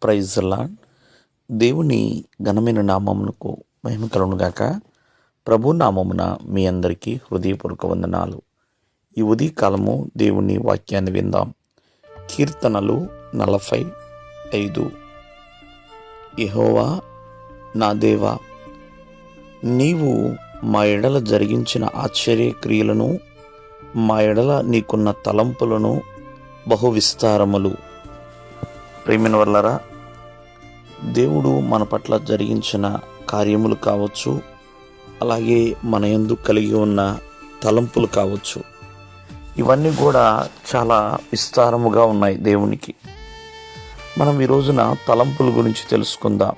Praise lord. దేవుని ఘనమైన నామమునకు మహిమ కలుగునుగాక. ప్రభు నామమున మీ అందరికీ హృదయపూర్వక వందనాలు. ఈ ఉదయకాలము దేవుని వాక్యాన్ని విందాం. కీర్తనలు 45. యెహోవా నా దేవా, నీవు మా ఎడల జరిగించిన ఆశ్చర్య క్రియలను, మా ఎడల నీకున్న తలంపులను బహు విస్తారములు. ప్రియమైన వర్లారా, దేవుడు మన పట్ల జరిగించిన కార్యములు కావచ్చు, అలాగే మన యందు కలిగి ఉన్న తలంపులు కావచ్చు, ఇవన్నీ కూడా చాలా విస్తారముగా ఉన్నాయి దేవునికి. మనం ఈ రోజున తలంపుల గురించి తెలుసుకుందాం.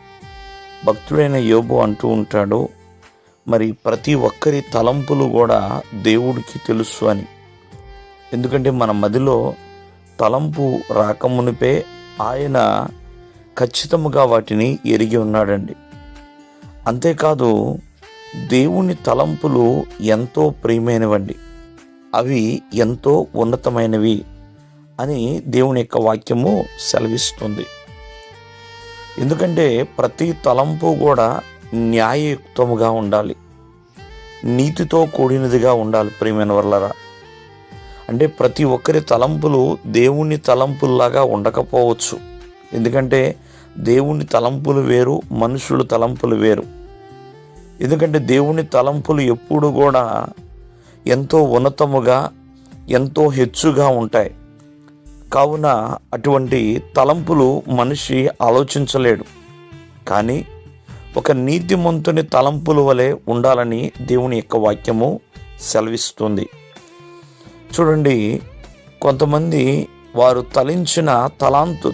భక్తుడైన యోబు అంటూ ఉంటాడు, మరి ప్రతి ఒక్కరి తలంపులు కూడా దేవుడికి తెలుసు అని. ఎందుకంటే మన మదిలో తలంపు రాకమునిపే ఆయన ఖచ్చితముగా వాటిని ఎరిగి ఉన్నాడండి. అంతేకాదు, దేవుని తలంపులు ఎంతో ప్రియమైనవండి, అవి ఎంతో ఉన్నతమైనవి అని దేవుని యొక్క వాక్యము సెలవిస్తుంది. ఎందుకంటే ప్రతి తలంపు కూడా న్యాయయుక్తముగా ఉండాలి, నీతితో కూడినదిగా ఉండాలి. ప్రియమైన వర్లరా, అంటే ప్రతి ఒక్కరి తలంపులు దేవుని తలంపుల్లాగా ఉండకపోవచ్చు. ఎందుకంటే దేవుని తలంపులు వేరు, మనుషుల తలంపులు వేరు. ఎందుకంటే దేవుని తలంపులు ఎప్పుడు కూడా ఎంతో ఉన్నతముగా, ఎంతో హెచ్చుగా ఉంటాయి. కావున అటువంటి తలంపులు మనిషి ఆలోచించలేడు. కానీ ఒక నీతిమంతుని తలంపుల వలె ఉండాలని దేవుని యొక్క వాక్యము సెలవిస్తుంది. చూడండి, కొంతమంది వారు తలించిన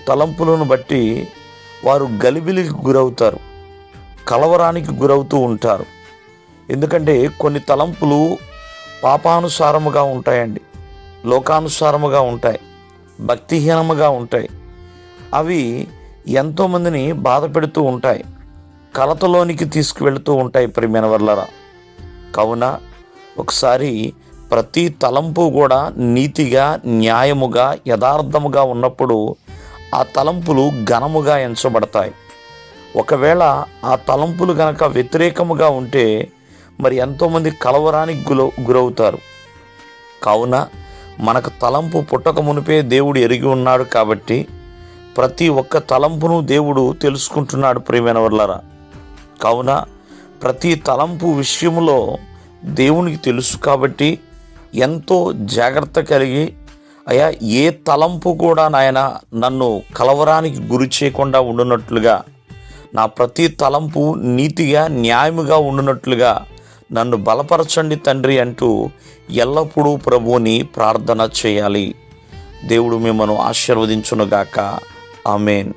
తలంపులను బట్టి వారు గలిబిలికి గురవుతారు, కలవరానికి గురవుతూ ఉంటారు. ఎందుకంటే కొన్ని తలంపులు పాపానుసారముగా ఉంటాయండి, లోకానుసారముగా ఉంటాయి, భక్తిహీనముగా ఉంటాయి. అవి ఎంతోమందిని బాధ పెడుతూ ఉంటాయి, కలతలోనికి తీసుకువెళుతూ ఉంటాయి. ప్రియమైన వర్లరా, కావున ఒకసారి ప్రతి తలంపు కూడా నీతిగా, న్యాయముగా, యథార్థముగా ఉన్నప్పుడు ఆ తలంపులు ఘనముగా ఎంచబడతాయి. ఒకవేళ ఆ తలంపులు గనక వ్యతిరేకముగా ఉంటే మరి ఎంతోమంది కలవరానికి గురవుతారు. కావున మనకు తలంపు పుట్టక మునిపే దేవుడు ఎరిగి ఉన్నాడు కాబట్టి ప్రతి ఒక్క తలంపును దేవుడు తెలుసుకుంటున్నాడు. ప్రియమైన వర్లారా, కావున ప్రతి తలంపు విషయంలో దేవునికి తెలుసు కాబట్టి ఎంతో జాగ్రత్త కలిగి, అయ్యా ఏ తలంపు కూడా నాయన నన్ను కలవరానికి గురి చేయకుండా ఉండునట్లుగా, నా ప్రతి తలంపు నీతిగా, న్యాయముగా ఉండునట్లుగా నన్ను బలపరచండి తండ్రి అంటూ ఎల్లప్పుడూ ప్రభువుని ప్రార్థన చేయాలి. దేవుడు మిమ్మల్ని ఆశీర్వదించునుగాక. ఆమేన్.